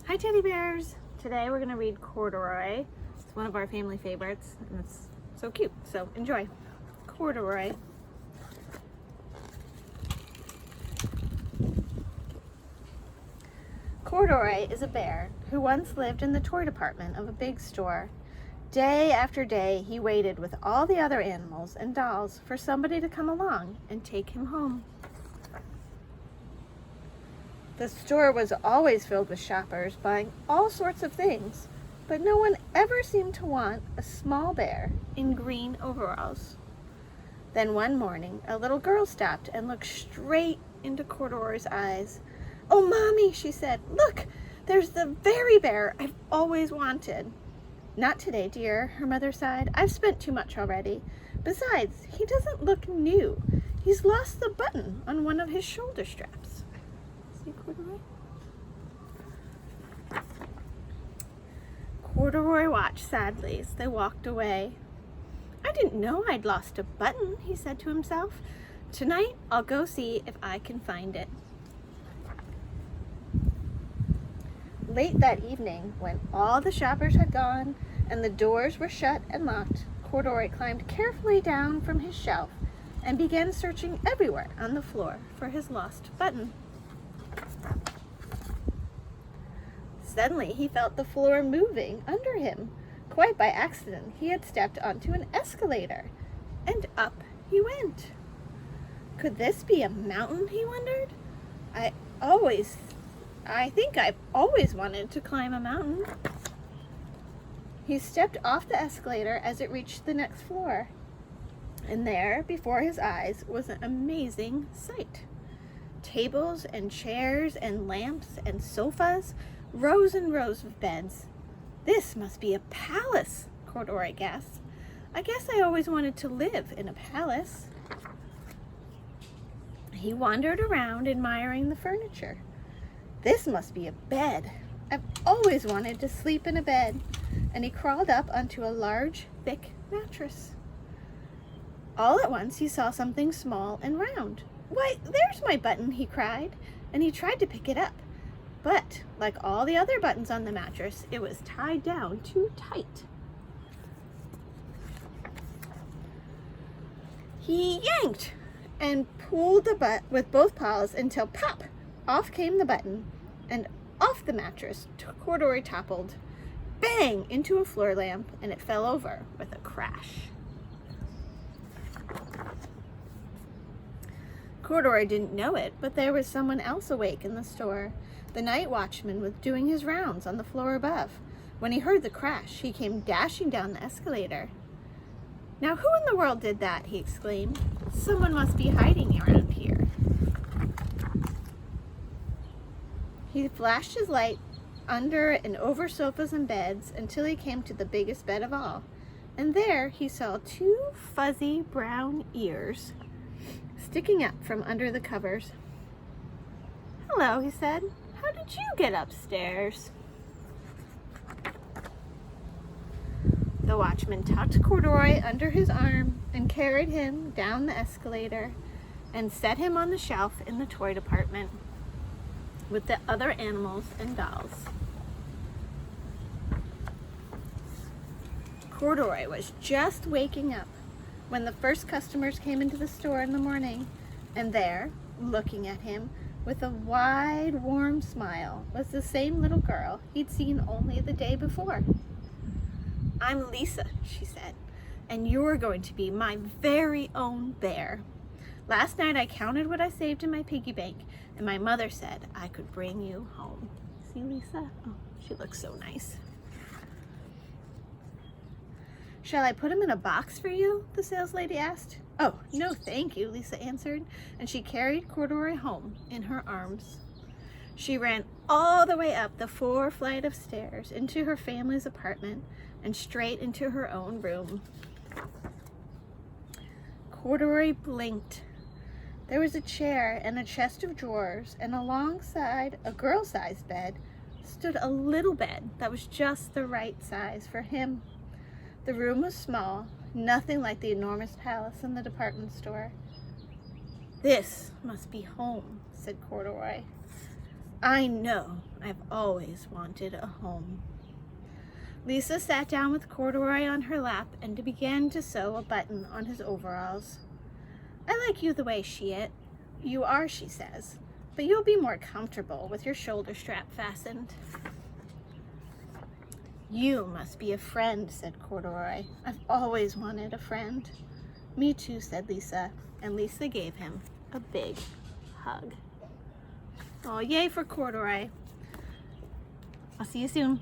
Hi teddy bears! Today we're going to read Corduroy. It's one of our family favorites and it's so cute, so enjoy. Corduroy. Corduroy is a bear who once lived in the toy department of a big store. Day after day he waited with all the other animals and dolls for somebody to come along and take him home. The store was always filled with shoppers buying all sorts of things, but no one ever seemed to want a small bear in green overalls. Then one morning, a little girl stopped and looked straight into Corduroy's eyes. "Oh, Mommy," she said, "look, there's the very bear I've always wanted." "Not today, dear," her mother sighed. "I've spent too much already. Besides, he doesn't look new. He's lost the button on one of his shoulder straps." Corduroy? Corduroy watched sadly as they walked away. "I didn't know I'd lost a button," he said to himself. "Tonight I'll go see if I can find it." Late that evening, when all the shoppers had gone and the doors were shut and locked, Corduroy climbed carefully down from his shelf and began searching everywhere on the floor for his lost button. Suddenly, he felt the floor moving under him. Quite by accident, he had stepped onto an escalator, and up he went. Could this be a mountain, he wondered? I think I've always wanted to climb a mountain. He stepped off the escalator as it reached the next floor, and there, before his eyes, was an amazing sight. Tables and chairs and lamps and sofas, rows and rows of beds. "This must be a palace," Corduroy gasped. "I guess I always wanted to live in a palace." He wandered around admiring the furniture. "This must be a bed. I've always wanted to sleep in a bed." And he crawled up onto a large, thick mattress. All at once he saw something small and round. "Why, there's my button," he cried, and he tried to pick it up. But, like all the other buttons on the mattress, it was tied down too tight. He yanked and pulled the butt with both paws until pop! Off came the button, and off the mattress Corduroy toppled, bang, into a floor lamp, and it fell over with a crash. Corduroy didn't know it, but there was someone else awake in the store. The night watchman was doing his rounds on the floor above. When he heard the crash, he came dashing down the escalator. "Now who in the world did that?" he exclaimed. "Someone must be hiding around here." He flashed his light under and over sofas and beds until he came to the biggest bed of all. And there he saw two fuzzy brown ears sticking up from under the covers. "Hello," he said. "How did you get upstairs?" The watchman tucked Corduroy under his arm and carried him down the escalator and set him on the shelf in the toy department with the other animals and dolls. Corduroy was just waking up when the first customers came into the store in the morning, and there, looking at him with a wide, warm smile, was the same little girl he'd seen only the day before. "I'm Lisa," she said, "and you're going to be my very own bear. Last night I counted what I saved in my piggy bank, and my mother said I could bring you home." See Lisa? Oh, she looks so nice. "Shall I put him in a box for you?" the saleslady asked. "Oh, no thank you," Lisa answered, and she carried Corduroy home in her arms. She ran all the way up the 4 flight of stairs into her family's apartment and straight into her own room. Corduroy blinked. There was a chair and a chest of drawers, and alongside a girl-sized bed stood a little bed that was just the right size for him. The room was small, nothing like the enormous palace in the department store. "This must be home," said Corduroy. "I know," I've always wanted a home. Lisa sat down with Corduroy on her lap and began to sew a button on his overalls. I like you the way you are, she says, but you'll be more comfortable with your shoulder strap fastened. You must be a friend, said Corduroy. I've always wanted a friend. Me too, said Lisa, and Lisa gave him a big hug. Oh, yay for Corduroy. I'll see you soon.